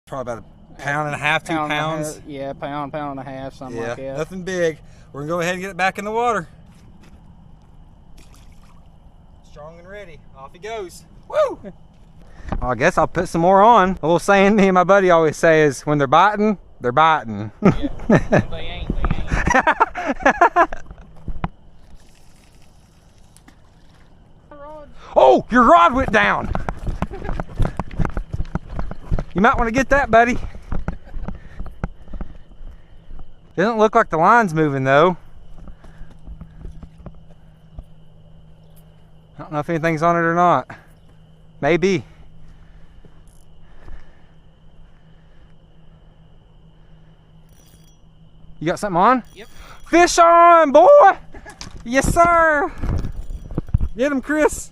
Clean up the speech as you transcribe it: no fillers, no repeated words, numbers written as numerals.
probably about a pound and a half, 2 pounds. Yeah, pound and a half, something like that. Nothing big. We're gonna go ahead and get it back in the water. Strong and ready. Off he goes. Woo! Well, I guess I'll put some more on. A little saying me and my buddy always say is, when they're biting, they're biting. Yeah. When they ain't, they ain't. Oh, your rod went down. You might want to get that, buddy. Doesn't look like the line's moving though. I don't know if anything's on it or not. Maybe. You got something on? Yep. Fish on, boy! Yes, sir! Get him, Chris.